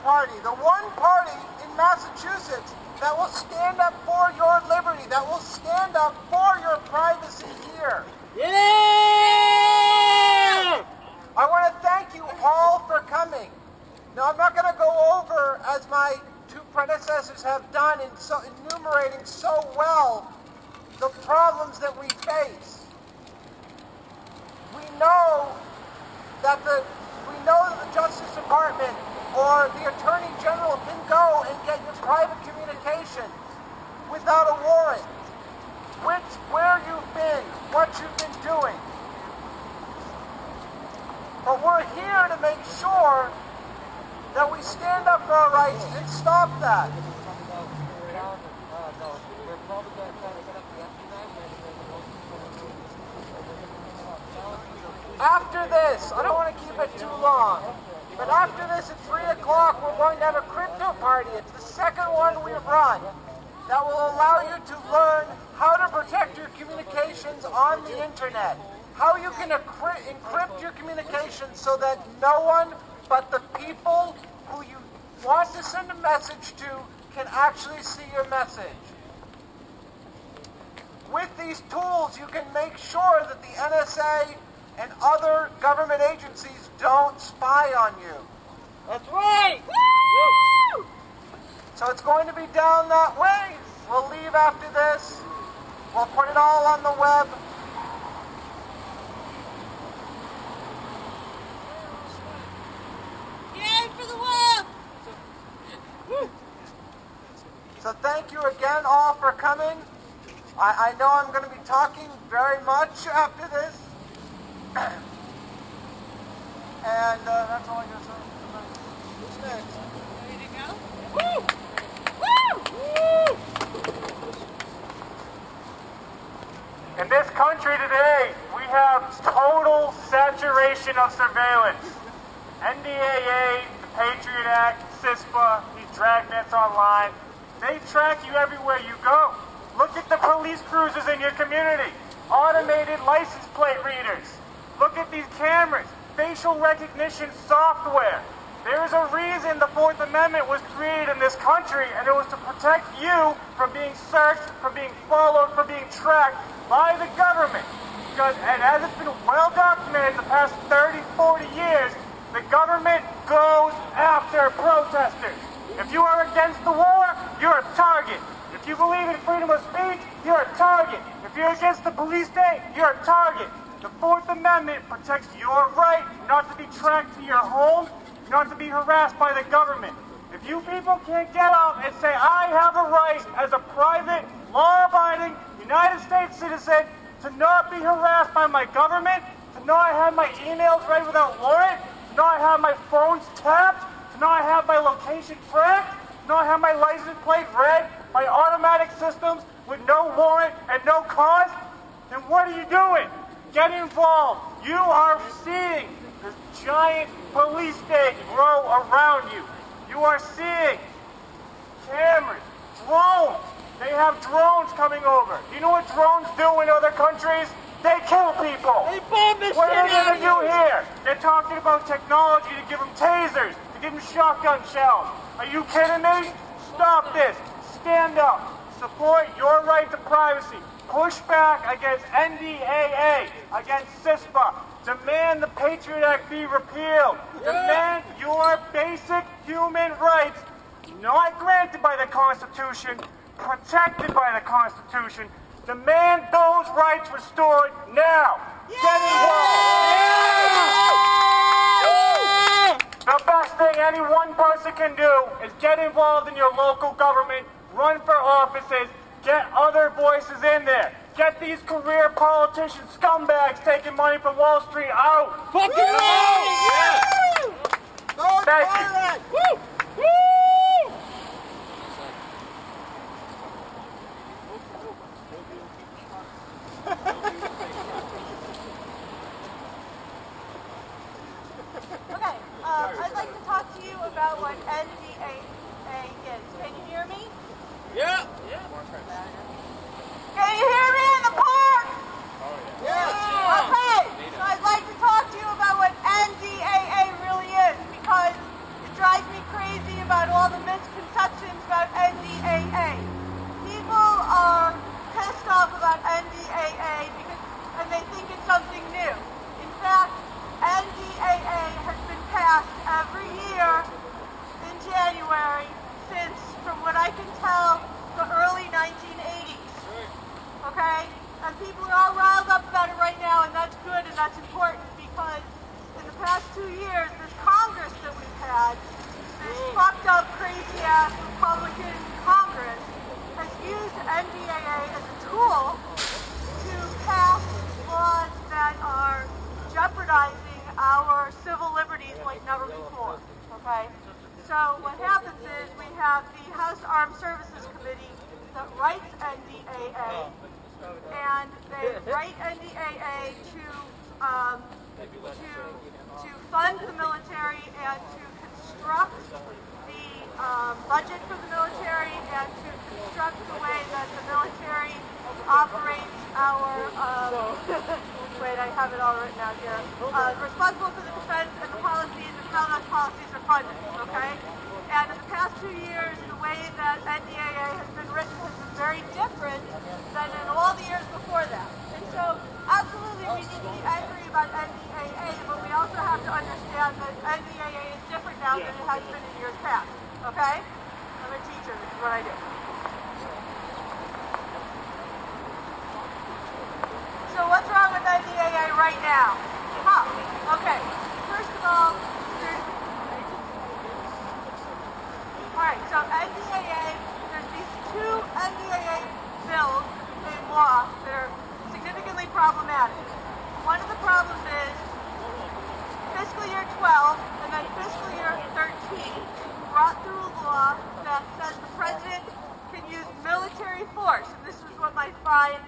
party, the one party in Massachusetts that will stand up for your liberty, that will stand up for your privacy here. Yeah! I want to thank you all for coming. Now, I'm not going to go over, as my two predecessors have done in enumerating so well, the problems that we face. We know that the Justice Department or the Attorney General can go and get your private communication without a warrant. Where you've been, what you've been doing. But we're here to make sure that we stand up for our rights and stop that. After this, I don't want to keep it too long, but after this at 3 o'clock, we're going to have a crypto party. It's the second one we've run that will allow you to learn how to protect your communications on the internet, how you can encrypt your communications so that no one but the people who you want to send a message to can actually see your message. With these tools, you can make sure that the NSA and other government agencies don't spy on you. That's right! Woo! So it's going to be down that way. We'll leave after this. We'll put it all on the web. Yay for the web! So thank you again all for coming. I know I'm going to be talking very much after this. And that's all I got to say. Who's next? Ready to go? Woo! Woo! Woo! In this country today, we have total saturation of surveillance. NDAA, the Patriot Act, CISPA, these dragnets online, they track you everywhere you go. Look at the police cruisers in your community, automated license plate readers. Look at these cameras, facial recognition software. There is a reason the Fourth Amendment was created in this country, and it was to protect you from being searched, from being followed, from being tracked by the government. And as it's been well documented in the past 30, 40 years, the government goes after protesters. If you are against the war, you're a target. If you believe in freedom of speech, you're a target. If you're against the police state, you're a target. The Fourth Amendment protects your right not to be tracked to your home, not to be harassed by the government. If you people can't get up and say, I have a right as a private, law-abiding United States citizen to not be harassed by my government, to not have my emails read without warrant, to not have my phones tapped, to not have my location tracked, to not have my license plate read by automatic systems with no warrant and no cause, then what are you doing? Get involved. You are seeing this giant police state grow around you. You are seeing cameras, drones. They have drones coming over. Do you know what drones do in other countries? They kill people. They bomb the What are shit they out going of to do you. here? They're talking about technology to give them tasers, to give them shotgun shells. Are you kidding me? Stop this. Stand up. Support your right to privacy. Push back against NDAA, against CISPA. Demand the Patriot Act be repealed. Demand your basic human rights, not granted by the Constitution, protected by the Constitution. Demand those rights restored now. Get involved. The best thing any one person can do is get involved in your local government, run for offices, get other voices in there. Get these career politician scumbags taking money from Wall Street out. Fucking right! Thank you. Woo! Woo! Okay, I'd like to talk to you about what NDAA is. Can you hear me? Yeah! Can you hear me in the car? Yeah! Okay, so I'd like to talk to you about what NDAA really is because it drives me crazy about all the misconceptions about NDAA. People are pissed off about NDAA and they think it's something new. In fact, NDAA has been passed every year in January since, from what I can tell, the early 1980s. Okay? And people are all riled up about it right now, and that's good and that's important because in the past 2 years, this Congress that we've had, this fucked up, crazy-ass Republican Congress, has used NDAA as a tool to pass laws that are jeopardizing our civil liberties like never before. Okay? So what happens is we have the House Armed Services Committee that writes NDAA, and they write NDAA to fund the military and to construct the budget for the military and to construct the way that the military operates our, wait, I have it all written out here, responsible for the defense and the policies and how those policies are funded, okay? And in the past 2 years, the way that NDAA has been written has been very different than in all the years before that. And so, absolutely, we need to be angry about NDAA, but we also have to understand that NDAA is different now than it has been in years past. Okay? I'm a teacher. This is what I do. So what's wrong with NDAA right now? Okay. First of all, alright, so NDAA, there's these 2 NDAA bills in law that are significantly problematic. One of the problems is fiscal year 12 and then fiscal year 13 brought through a law that says the president can use military force. And this is what my fine